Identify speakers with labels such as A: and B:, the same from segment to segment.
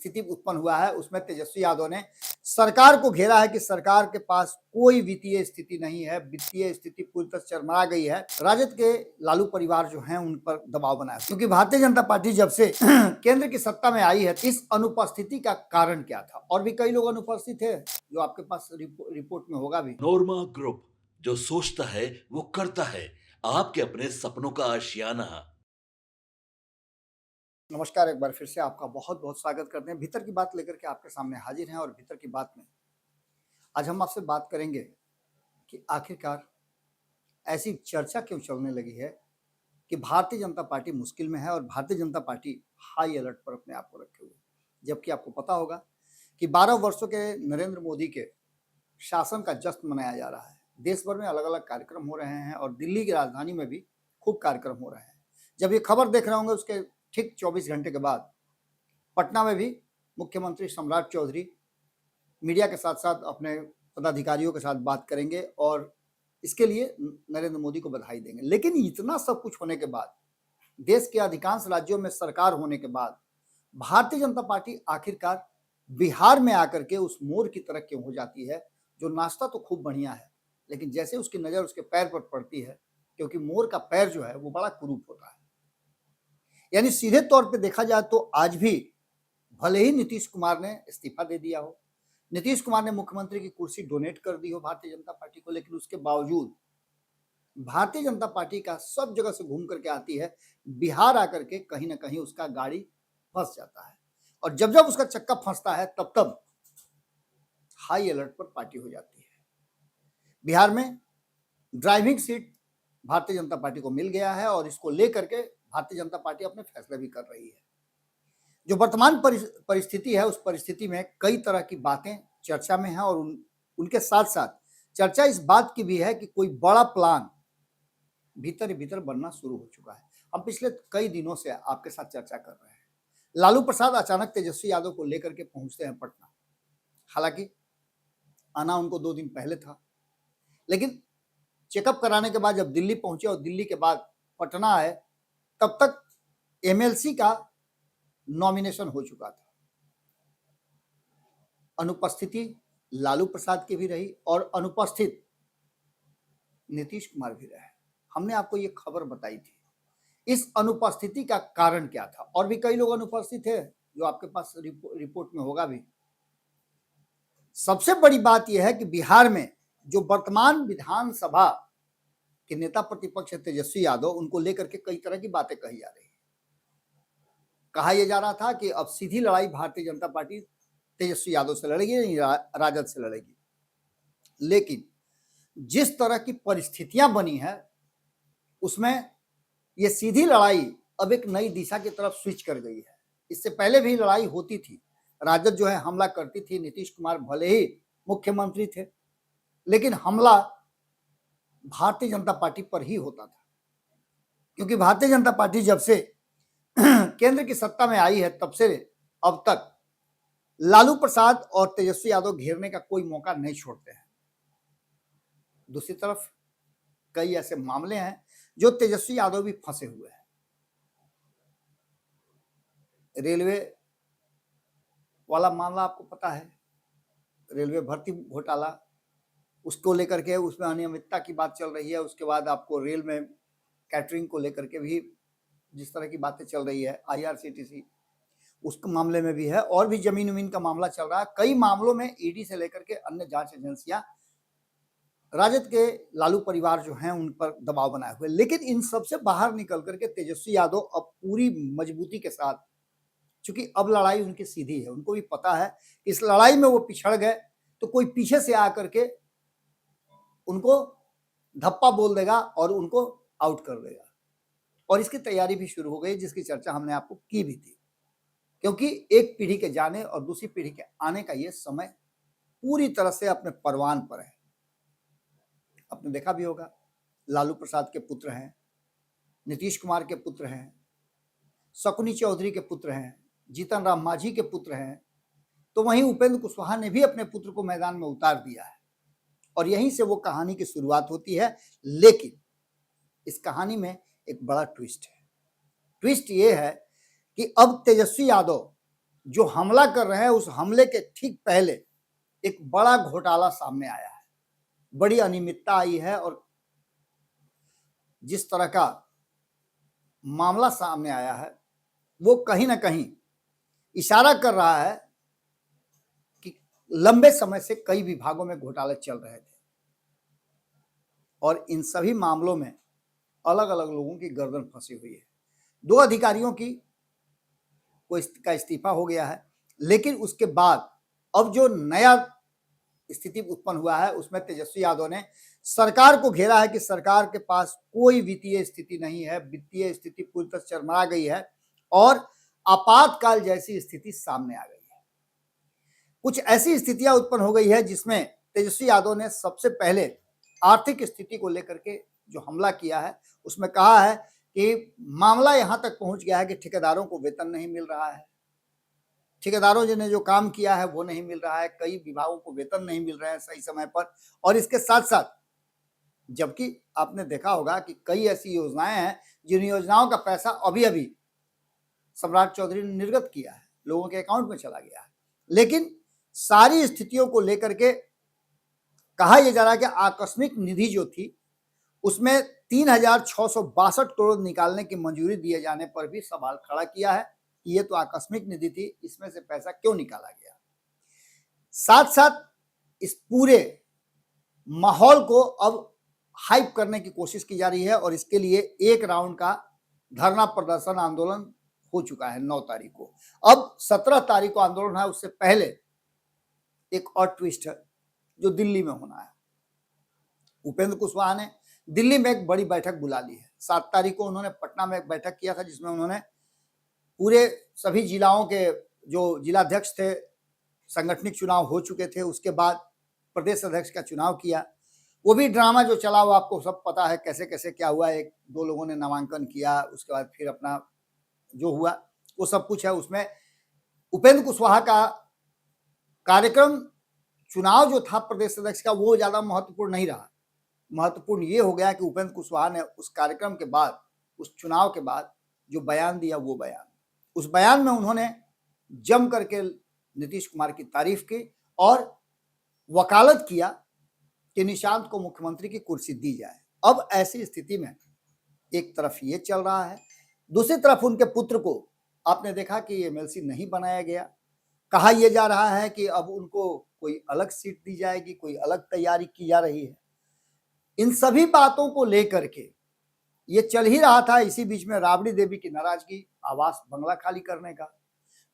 A: स्थिति उत्पन्न हुआ है उसमें तेजस्वी यादव ने सरकार को घेरा है कि सरकार के पास कोई वित्तीय स्थिति नहीं है, वित्तीय स्थिति पूरी तरह चरमरा गई है। राजद के लालू परिवार जो है उन पर दबाव बनाया, क्योंकि भारतीय जनता पार्टी जब से केंद्र की सत्ता में आई है, इस अनुपस्थिति का कारण क्या था? और भी कई लोग अनुपस्थित थे जो आपके पास रिपोर्ट में होगा भी।
B: नोरमा ग्रुप, जो सोचता है वो करता है। आपके अपने सपनों का आशियाना।
A: नमस्कार, एक बार फिर से आपका बहुत बहुत स्वागत करते हैं। भीतर की बात लेकर के आपके सामने हाजिर हैं और भीतर की बात में आज हम आपसे बात करेंगे कि आखिरकार ऐसी चर्चा क्यों चलने लगी है कि भारतीय जनता पार्टी मुश्किल में है और Bharatiya Janata party high alert पर अपने आप को रखे हुए, जबकि आपको पता होगा कि 12 वर्षों के नरेंद्र मोदी के शासन का जश्न मनाया जा रहा है। देश भर में अलग अलग कार्यक्रम हो रहे हैं और दिल्ली की राजधानी में भी खूब कार्यक्रम हो रहे हैं। जब ये खबर देख रहे होंगे उसके ठीक 24 घंटे के बाद पटना में भी मुख्यमंत्री सम्राट चौधरी मीडिया के साथ साथ अपने पदाधिकारियों के साथ बात करेंगे और इसके लिए नरेंद्र मोदी को बधाई देंगे। लेकिन इतना सब कुछ होने के बाद, देश के अधिकांश राज्यों में सरकार होने के बाद, भारतीय जनता पार्टी आखिरकार बिहार में आकर के उस मोर की तरह क्यों हो जाती है? जो नाश्ता तो खूब बढ़िया है, लेकिन जैसे उसकी नजर उसके पैर पर पड़ती है, क्योंकि मोर का पैर जो है वो बड़ा कुरूप होता है। यानी सीधे तौर पे देखा जाए तो आज भी भले ही नीतीश कुमार ने इस्तीफा दे दिया हो, नीतीश कुमार ने मुख्यमंत्री की कुर्सी डोनेट कर दी हो भारतीय जनता पार्टी को, लेकिन उसके बावजूद भारतीय जनता पार्टी का सब जगह से घूम करके आती है, बिहार आकर के कहीं ना कहीं उसका गाड़ी फंस जाता है। और जब जब उसका चक्का फंसता है तब तब हाई अलर्ट पर पार्टी हो जाती है। बिहार में driving seat Bharatiya Janata party को मिल गया है और इसको लेकर के भारतीय जनता पार्टी अपने फैसले भी कर रही है। जो वर्तमान परिस्थिति है उस परिस्थिति में कई तरह की बातें चर्चा में हैं और उनके साथ साथ चर्चा इस बात की भी है कि कोई बड़ा प्लान भीतर ही भीतर बनना शुरू हो चुका है। हम पिछले कई दिनों से आपके साथ चर्चा कर रहे हैं। लालू प्रसाद अचानक तेजस्वी यादव को लेकर के पहुंचते हैं पटना। हालांकि आना उनको 2 दिन पहले था, लेकिन चेकअप कराने के बाद जब दिल्ली पहुंचे और दिल्ली के बाद पटना आए, तब तक एमएलसी का नॉमिनेशन हो चुका था। अनुपस्थिति लालू प्रसाद की भी रही और अनुपस्थित नीतीश कुमार भी रहे। हमने आपको ये खबर बताई थी। इस अनुपस्थिति का कारण क्या था? और भी कई लोग अनुपस्थित थे जो आपके पास रिपोर्ट में होगा भी। सबसे बड़ी बात यह है कि बिहार में जो वर्तमान विधानसभा के नेता प्रतिपक्ष तेजस्वी यादव, उनको लेकर के कई तरह की बातें कही जा रही है। कहा यह जा रहा था कि अब सीधी लड़ाई भारतीय जनता पार्टी तेजस्वी यादव से लड़ेगी, नहीं राजद से लड़ेगी। लेकिन जिस तरह की परिस्थितियां बनी है उसमें यह सीधी लड़ाई अब एक नई दिशा की तरफ स्विच कर गई है। इससे पहले भी लड़ाई होती थी, राजद जो है हमला करती थी, नीतीश कुमार भले ही मुख्यमंत्री थे लेकिन हमला भारतीय जनता पार्टी पर ही होता था, क्योंकि भारतीय जनता पार्टी जब से केंद्र की सत्ता में आई है तब से अब तक लालू प्रसाद और तेजस्वी यादव घेरने का कोई मौका नहीं छोड़ते हैं। दूसरी तरफ कई ऐसे मामले हैं जो तेजस्वी यादव भी फंसे हुए हैं। रेलवे वाला मामला आपको पता है, रेलवे भर्ती घोटाला, उसको लेकर के उसमें अनियमितता की बात चल रही है। उसके बाद आपको रेल में कैटरिंग को लेकर के भी जिस तरह की बातें चल रही है, आईआरसीटीसी उस मामले में भी है, और भी जमीन उमीन का मामला चल रहा है। कई मामलों में ईडी से लेकर के अन्य जांच एजेंसियां राजद के लालू परिवार जो हैं उन पर दबाव बनाए हुए। लेकिन इन सबसे बाहर निकल करके तेजस्वी यादव अब पूरी मजबूती के साथ, चूंकि अब लड़ाई उनकी सीधी है, उनको भी पता है कि इस लड़ाई में वो पिछड़ गए तो कोई पीछे से आकर के उनको धप्पा बोल देगा और उनको आउट कर देगा। और इसकी तैयारी भी शुरू हो गई, जिसकी चर्चा हमने आपको की भी थी, क्योंकि एक पीढ़ी के जाने और दूसरी पीढ़ी के आने का ये समय पूरी तरह से अपने परवान पर है। आपने देखा भी होगा, लालू प्रसाद के पुत्र हैं, नीतीश कुमार के पुत्र हैं, शकुनी चौधरी के पुत्र हैं, जीतन राम मांझी के पुत्र हैं, तो वहीं उपेंद्र कुशवाहा ने भी अपने पुत्र को मैदान में उतार दिया है। और यहीं से वो कहानी की शुरुआत होती है। लेकिन इस कहानी में एक बड़ा ट्विस्ट है। ट्विस्ट ये है कि अब तेजस्वी यादव जो हमला कर रहे हैं उस हमले के ठीक पहले एक बड़ा घोटाला सामने आया है, बड़ी अनियमितता आई है और जिस तरह का मामला सामने आया है वो कहीं ना कहीं इशारा कर रहा है कि लंबे समय से कई विभागों में घोटाले चल रहे थे और इन सभी मामलों में अलग अलग लोगों की गर्दन फंसी हुई है। 2 अधिकारियों का इस्तीफा हो गया है, लेकिन उसके बाद अब जो नया स्थिति उत्पन्न हुआ है उसमें तेजस्वी यादव ने सरकार को घेरा है कि सरकार के पास कोई वित्तीय स्थिति नहीं है, वित्तीय स्थिति पूरी तरह चरमरा गई है और आपातकाल जैसी स्थिति सामने आ गई है। कुछ ऐसी स्थितियां उत्पन्न हो गई है जिसमें तेजस्वी यादव ने सबसे पहले आर्थिक स्थिति को लेकर के जो हमला किया है उसमें कहा है कि मामला यहां तक पहुंच गया है कि ठेकेदारों को वेतन नहीं मिल रहा है, ठेकेदारों ने जो काम किया है वो नहीं मिल रहा है, कई विभागों को वेतन नहीं मिल रहे हैं सही समय पर। और इसके साथ साथ जबकि आपने देखा होगा कि कई ऐसी योजनाएं हैं जिन योजनाओं का पैसा अभी अभी सम्राट चौधरी ने निर्गत किया है, लोगों के अकाउंट में चला गया है, लेकिन सारी स्थितियों को लेकर के कहा यह जा रहा है कि आकस्मिक निधि जो थी उसमें 3,662 करोड़ निकालने की मंजूरी दिए जाने पर भी सवाल खड़ा किया है कि ये तो आकस्मिक निधि थी, इसमें से पैसा क्यों निकाला गया। साथ साथ इस पूरे माहौल को अब हाइप करने की कोशिश की जा रही है और इसके लिए एक राउंड का धरना प्रदर्शन आंदोलन हो चुका है 9 तारीख को। अब 17 तारीख को आंदोलन है, उससे पहले एक और ट्विस्ट है जो दिल्ली में होना है। उपेंद्र कुशवाहा ने दिल्ली में एक बड़ी बैठक बुला ली है। 7 तारीख को उन्होंने पटना में एक बैठक किया था जिसमें उन्होंने पूरे सभी जिलाओं के जो जिलाध्यक्ष थे, संगठनिक चुनाव हो चुके थे, उसके बाद प्रदेश अध्यक्ष का चुनाव किया। वो भी ड्रामा जो चला वो आपको सब पता है कैसे कैसे क्या हुआ। 1-2 लोगों ने नामांकन किया, उसके बाद फिर अपना जो हुआ वो सब कुछ है। उसमें उपेंद्र कुशवाहा का कार्यक्रम चुनाव जो था प्रदेश अध्यक्ष का वो ज्यादा महत्वपूर्ण नहीं रहा। महत्वपूर्ण ये हो गया कि उपेंद्र कुशवाहा ने उस कार्यक्रम के बाद, उस चुनाव के बाद जो बयान दिया, वो बयान, उस बयान में उन्होंने जम करके नीतीश कुमार की तारीफ की और वकालत किया कि निशांत को मुख्यमंत्री की कुर्सी दी जाए। अब ऐसी स्थिति में एक तरफ ये चल रहा है, दूसरी तरफ उनके पुत्र को आपने देखा कि एमएलसी नहीं बनाया गया। कहा यह जा रहा है कि अब उनको कोई अलग सीट दी जाएगी, कोई अलग तैयारी की जा रही है। इन सभी बातों को लेकर के ये चल ही रहा था। इसी बीच में राबड़ी देवी की नाराजगी, आवास बंगला खाली करने का,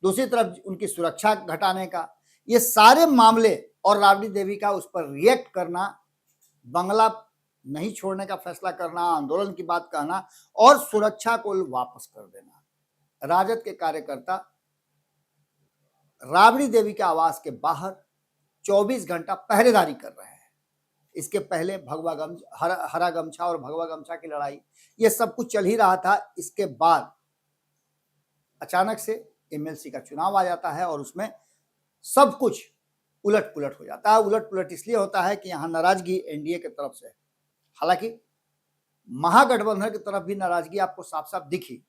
A: दूसरी तरफ उनकी सुरक्षा घटाने का, ये सारे मामले और राबड़ी देवी का उस पर रिएक्ट करना, बंगला नहीं छोड़ने का फैसला करना, आंदोलन की बात कहना और सुरक्षा को वापस कर देना। राजद के कार्यकर्ता राबड़ी देवी के आवास के बाहर 24 घंटा पहरेदारी कर रहे हैं। इसके पहले हरा गमछा और भगवा गमछा की लड़ाई, ये सब कुछ चल ही रहा था। इसके बाद अचानक से एमएलसी का चुनाव आ जाता है और उसमें सब कुछ उलट पुलट हो जाता है। उलट पुलट इसलिए होता है कि यहाँ नाराजगी एनडीए की तरफ से, हालांकि महागठबंधन की तरफ भी नाराजगी आपको साफ साफ दिखी,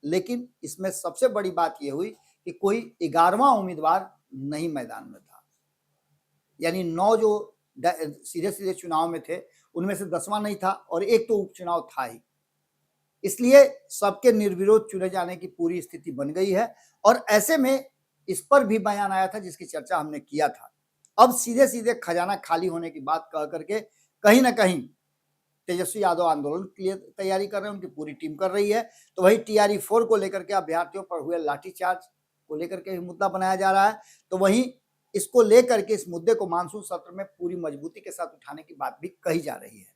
A: लेकिन इसमें सबसे बड़ी बात यह हुई कि कोई 11वां उम्मीदवार नहीं मैदान में था। यानी 9 जो सीधे सीधे चुनाव में थे उनमें से 10वां नहीं था और एक तो उपचुनाव था ही, इसलिए सबके निर्विरोध चुने जाने की पूरी स्थिति बन गई है। और ऐसे में इस पर भी बयान आया था जिसकी चर्चा हमने किया था। अब सीधे सीधे खजाना खाली होने की बात कह करके कहीं ना कहीं तेजस्वी यादव आंदोलन के लिए तैयारी कर रहे हैं, उनकी पूरी टीम कर रही है। तो वही TRE-4 को लेकर के अभ्यर्थियों पर हुए लाठीचार्ज को लेकर के मुद्दा बनाया जा रहा है, तो वहीं इसको लेकर के इस मुद्दे को मानसून सत्र में पूरी मजबूती के साथ उठाने की बात भी कही जा रही है।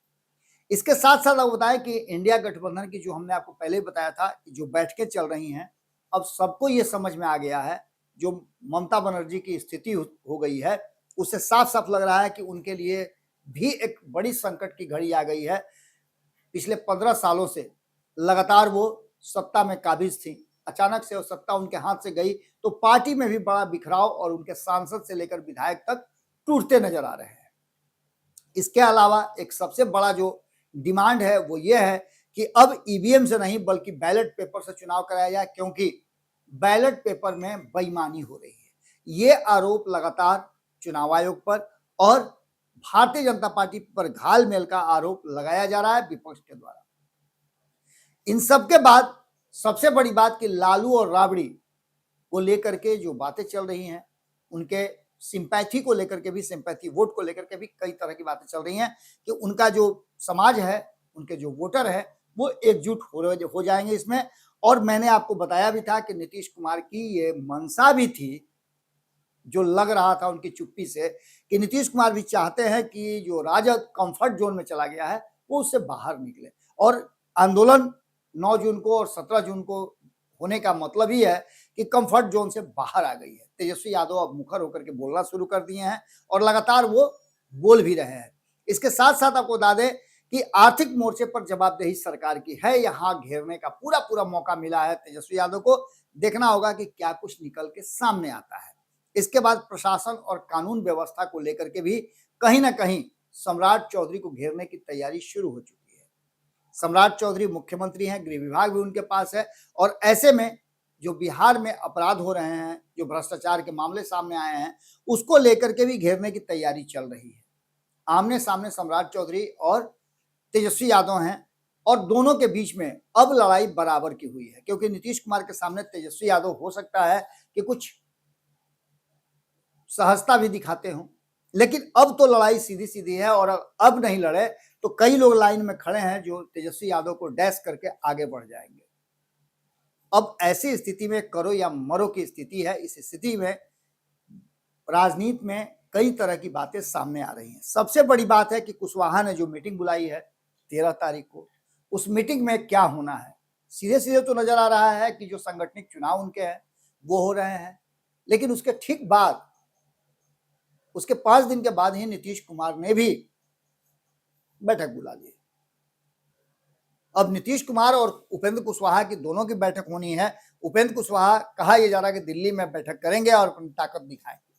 A: इसके साथ साथ आप बताएं कि इंडिया गठबंधन की जो हमने आपको पहले बताया था कि जो बैठकें चल रही हैं, अब सबको ये समझ में आ गया है, जो ममता बनर्जी की स्थिति हो गई है उससे साफ साफ लग रहा है कि उनके लिए भी एक बड़ी संकट की घड़ी आ गई है। पिछले 15 सालों से लगातार वो सत्ता में काबिज थी, अचानक से वो सत्ता उनके हाथ से गई तो पार्टी में भी बड़ा बिखराव और उनके सांसद से लेकर विधायक तक टूटते नजर आ रहे हैं। इसके अलावा एक सबसे बड़ा जो डिमांड है वो ये है कि अब ईवीएम से नहीं बल्कि बैलेट पेपर से चुनाव कराया जाए, क्योंकि बैलेट पेपर में बेईमानी हो रही है। ये आरोप लगातार चुनाव आयोग पर और भारतीय जनता पार्टी पर घालमेल का आरोप लगाया जा रहा है विपक्ष के द्वारा। इन सब के बाद सबसे बड़ी बात कि लालू और राबड़ी को लेकर के जो बातें चल रही हैं, उनके सिंपैथी को लेकर के भी, सिंपैथी वोट को लेकर के भी कई तरह की बातें चल रही हैं कि उनका जो समाज है, उनके जो वोटर है, वो एकजुट हो जाएंगे इसमें। और मैंने आपको बताया भी था कि नीतीश कुमार की ये मंशा भी थी, जो लग रहा था उनकी चुप्पी से, कि नीतीश कुमार भी चाहते हैं कि जो राजद कंफर्ट जोन में चला गया है वो उससे बाहर निकले। और आंदोलन 9 जून को और 17 जून को होने का मतलब ही है कि कंफर्ट जोन से बाहर आ गई है। तेजस्वी यादव अब मुखर होकर के बोलना शुरू कर दिए हैं और लगातार वो बोल भी रहे हैं। इसके साथ साथ आपको बता दें कि आर्थिक मोर्चे पर जवाबदेही सरकार की है, यहाँ घेरने का पूरा पूरा मौका मिला है तेजस्वी यादव को। देखना होगा कि क्या कुछ निकल के सामने आता है। इसके बाद प्रशासन और कानून व्यवस्था को लेकर के भी कहीं ना कहीं सम्राट चौधरी को घेरने की तैयारी शुरू हो चुकी है। सम्राट चौधरी मुख्यमंत्री हैं, गृह विभाग भी उनके पास है, और ऐसे में जो बिहार में अपराध हो रहे हैं, जो भ्रष्टाचार के मामले सामने आए हैं, उसको लेकर के भी घेरने की तैयारी चल रही है। आमने सामने सम्राट चौधरी और तेजस्वी यादव हैं, और दोनों के बीच में अब लड़ाई बराबर की हुई है, क्योंकि नीतीश कुमार के सामने तेजस्वी यादव हो सकता है कि कुछ सहजता भी दिखाते हो, लेकिन अब तो लड़ाई सीधी सीधी है, और अब नहीं लड़े तो कई लोग लाइन में खड़े हैं जो तेजस्वी यादव को डैश करके आगे बढ़ जाएंगे। अब ऐसी स्थिति में करो या मरो की स्थिति है। इस स्थिति में राजनीति में कई तरह की बातें सामने आ रही हैं। सबसे बड़ी बात है कि कुशवाहा ने जो मीटिंग बुलाई है 13 तारीख को, उस मीटिंग में क्या होना है। सीधे सीधे तो नजर आ रहा है कि जो संगठनिक चुनाव उनके हैं वो हो रहे हैं, लेकिन उसके ठीक बाद, उसके 5 दिन के बाद ही नीतीश कुमार ने भी बैठक बुला ली। अब नीतीश कुमार और उपेंद्र कुशवाहा की दोनों की बैठक होनी है। उपेंद्र कुशवाहा, कहा यह जा रहा है कि दिल्ली में बैठक करेंगे और अपनी ताकत दिखाएंगे।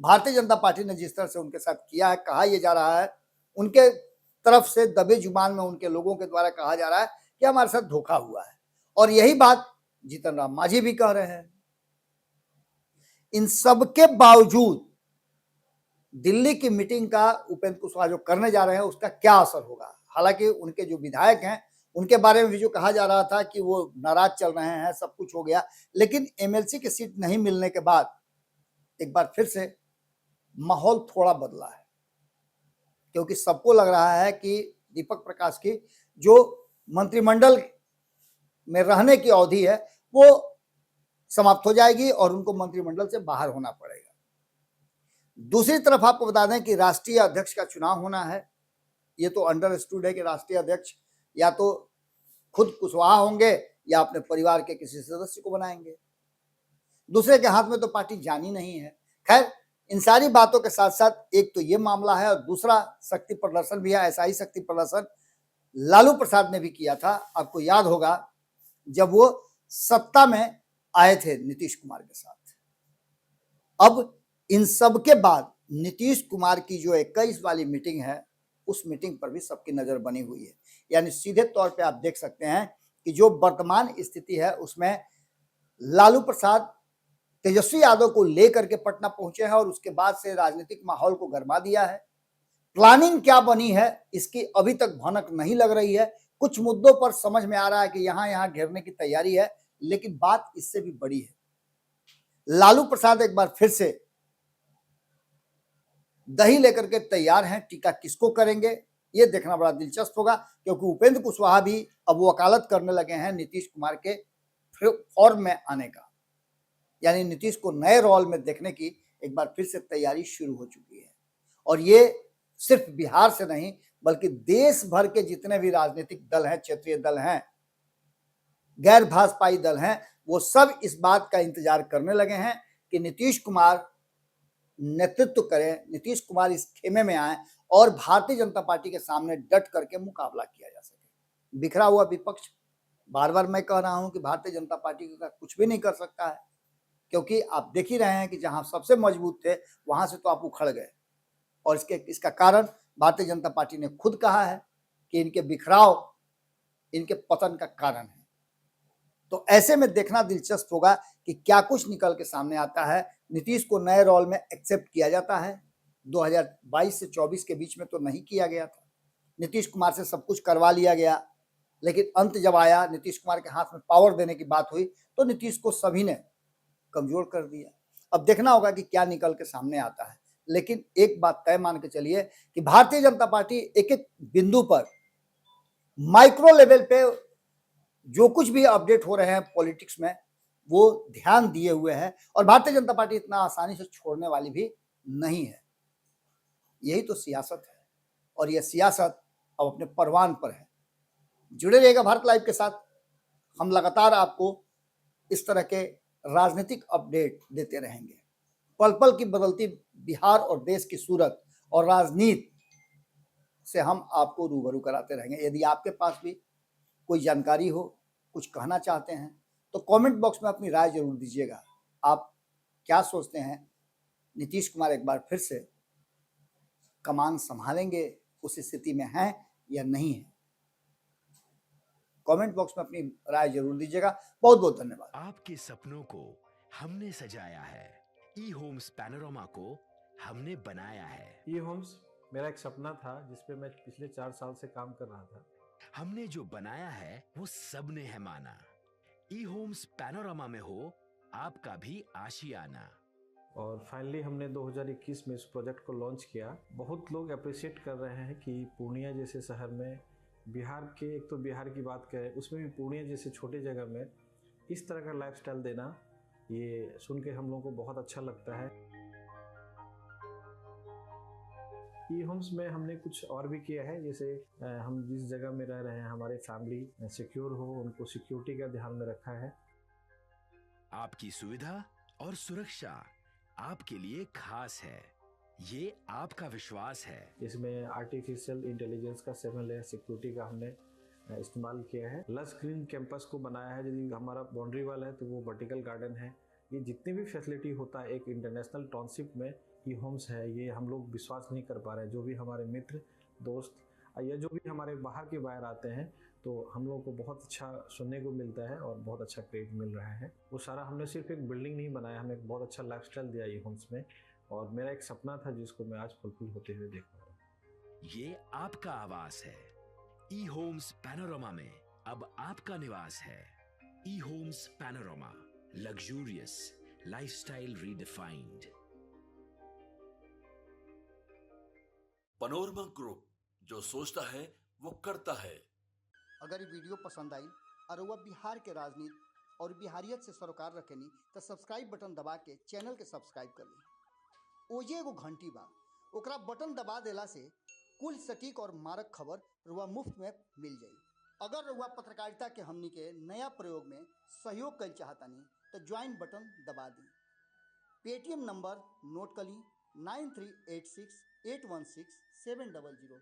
A: भारतीय जनता पार्टी ने जिस तरह से उनके साथ किया है, कहा यह जा रहा है, उनके तरफ से दबे जुबान में उनके लोगों के द्वारा कहा जा रहा है कि हमारे साथ धोखा हुआ है, और यही बात जीतन राम मांझी भी कह रहे हैं। इन सब के बावजूद दिल्ली की मीटिंग का उपेंद्र कुशवाहा जो करने जा रहे हैं उसका क्या असर होगा। हालांकि उनके जो विधायक हैं उनके बारे में भी जो कहा जा रहा था कि वो नाराज चल रहे हैं, सब कुछ हो गया, लेकिन एमएलसी की सीट नहीं मिलने के बाद एक बार फिर से माहौल थोड़ा बदला है, क्योंकि सबको लग रहा है कि दीपक प्रकाश की जो मंत्रिमंडल में रहने की अवधि है वो समाप्त हो जाएगी और उनको मंत्रिमंडल से बाहर होना पड़ेगा। दूसरी तरफ आपको बता दें कि राष्ट्रीय अध्यक्ष का चुनाव होना है। ये तो अंडरस्टूड है कि राष्ट्रीय अध्यक्ष या तो खुद कुशवाहा होंगे या अपने परिवार के किसी सदस्य को बनाएंगे। दूसरे के हाथ में तो पार्टी जानी नहीं है। खैर, इन सारी बातों के साथ साथ एक तो ये मामला है, और दूसरा शक्ति प्रदर्शन भी है। ऐसा ही शक्ति प्रदर्शन लालू प्रसाद ने भी किया था। आपको याद होगा जब वो सत्ता में आए थे नीतीश कुमार के साथ। अब इन सब के बाद नीतीश कुमार की जो 21 वाली मीटिंग है, उस मीटिंग पर भी सबकी नजर बनी हुई है। यानी सीधे तौर पे आप देख सकते हैं कि जो वर्तमान स्थिति है उसमें लालू प्रसाद तेजस्वी यादव को लेकर के पटना पहुंचे हैं, और उसके बाद से राजनीतिक माहौल को गरमा दिया है। प्लानिंग क्या बनी है इसकी अभी तक भनक नहीं लग रही है। कुछ मुद्दों पर समझ में आ रहा है कि यहां घेरने की तैयारी है, लेकिन बात इससे भी बड़ी है। लालू प्रसाद एक बार फिर से दही लेकर के तैयार हैं। टीका किसको करेंगे ये देखना बड़ा दिलचस्प होगा, क्योंकि उपेंद्र कुशवाहा भी अब वकालत करने लगे हैं नीतीश कुमार के फॉर्म में आने का। यानी नीतीश को नए रोल में देखने की एक बार फिर से तैयारी शुरू हो चुकी है। और ये सिर्फ बिहार से नहीं बल्कि देश भर के जितने भी राजनीतिक दल हैं, क्षेत्रीय दल हैं, गैर भाजपाई दल हैं, वो सब इस बात का इंतजार करने लगे हैं कि नीतीश कुमार नेतृत्व करें, नीतीश कुमार इस खेमे में आए और भारतीय जनता पार्टी के सामने डट करके मुकाबला किया जा सके। बिखरा हुआ विपक्ष, बार बार मैं कह रहा हूं कि भारतीय जनता पार्टी का कुछ भी नहीं कर सकता है, क्योंकि आप देख ही रहे हैं कि जहां सबसे मजबूत थे वहां से तो आप उखड़ गए। और इसका कारण भारतीय जनता पार्टी ने खुद कहा है कि इनके बिखराव इनके पतन का कारण है। तो ऐसे में देखना दिलचस्प होगा कि क्या कुछ निकल के सामने आता है। नीतीश को नए रोल में एक्सेप्ट किया जाता है। 2022 से 24 के बीच में तो नहीं किया गया था। नीतीश कुमार से सब कुछ करवा लिया गया, लेकिन अंत जब आया, नीतीश कुमार के हाथ में पावर देने की बात हुई तो नीतीश को सभी ने कमजोर कर दिया। अब देखना होगा कि क्या निकल के सामने आता है। लेकिन एक बात तय मान के चलिए कि भारतीय जनता पार्टी एक एक बिंदु पर माइक्रो लेवल पे जो कुछ भी अपडेट हो रहे हैं पॉलिटिक्स में, वो ध्यान दिए हुए है और भारतीय जनता पार्टी इतना आसानी से छोड़ने वाली भी नहीं है। यही तो सियासत है और यह सियासत अब अपने परवान पर है। जुड़े रहिएगा भारत लाइव के साथ। हम लगातार आपको इस तरह के राजनीतिक अपडेट देते रहेंगे। पल पल की बदलती बिहार और देश की सूरत और राजनीति से हम आपको रूबरू कराते रहेंगे। यदि आपके पास भी कोई जानकारी हो, कुछ कहना चाहते हैं, तो कमेंट बॉक्स में अपनी राय जरूर दीजिएगा। आप क्या सोचते हैं, नीतीश कुमार एक बार फिर से कमान संभालेंगे, उस स्थिति में हैं या नहीं है? कमेंट बॉक्स में अपनी राय जरूर दीजिएगा। बहुत बहुत धन्यवाद।
C: आपके सपनों को हमने सजाया है, ई होम्स पैनोरामा को हमने बनाया है।
D: ई होम्स मेरा एक सपना था जिस पे मैं पिछले 4 साल से काम कर रहा था।
C: हमने जो बनाया है वो सबने है माना। ई होम्स पैनोरामा में हो आपका भी आशियाना।
D: और फाइनली हमने 2021 में इस प्रोजेक्ट को लॉन्च किया। बहुत लोग अप्रिशिएट कर रहे हैं कि पूर्णिया जैसे शहर में, बिहार के, एक तो बिहार की बात करें उसमें भी पूर्णिया जैसे छोटे जगह में इस तरह का लाइफस्टाइल देना, ये सुन के हम लोगों को बहुत अच्छा लगता है। ई होम्स में हमने कुछ और भी किया है, जैसे हम जिस जगह में रह रहे हैं हमारे फैमिली सिक्योर हो, उनको सिक्योरिटी का ध्यान में रखा है।
C: आपकी सुविधा और सुरक्षा आपके लिए खास है, ये आपका विश्वास है।
D: इसमें आर्टिफिशियल इंटेलिजेंस का 7 लेयर सिक्योरिटी का हमने इस्तेमाल किया है। लस ग्रीन कैंपस को बनाया है। यदि हमारा बाउंड्री वाल है तो वो वर्टिकल गार्डन है। ये जितनी भी फैसिलिटी होता है एक इंटरनेशनल टाउनशिप में ई होम्स है, ये हम लोग विश्वास नहीं कर पा रहे हैं। जो भी हमारे मित्र, दोस्त या जो भी हमारे बाहर के बाहर आते हैं तो हम लोगों को बहुत अच्छा सुनने को मिलता है और बहुत अच्छा क्रेडिट मिल रहा है। वो सारा हमने सिर्फ एक बिल्डिंग नहीं बनाया, हमें एक बहुत अच्छा लाइफस्टाइल दिया ई होम्स में, और मेरा एक सपना था जिसको मैं आज फुलफिल होते हुए देख रहा हूँ।
C: ये आपका आवास है। ई होम्स पैनोरामा में अब आपका निवास है। E homes Panorama, luxurious lifestyle redefined.
B: Panorama group, जो सोचता है वो करता है।
A: अगर ये वीडियो पसंद आई और वह बिहार के राजनीति और बिहारियत से सरोकार रखेनी तो सब्सक्राइब बटन दबा के चैनल के सब्सक्राइब कर ली। ओजे एगो घंटी बा, ओकरा बटन दबा देला से कुल सटीक और मारक खबर रुआ मुफ्त में मिल जाई। अगर रुआ पत्रकारिता के हमनी के नया प्रयोग में सहयोग कर चाहतानी तो ज्वाइन बटन दबा दी। पेटीएम नंबर नोट कर ली 9386816700।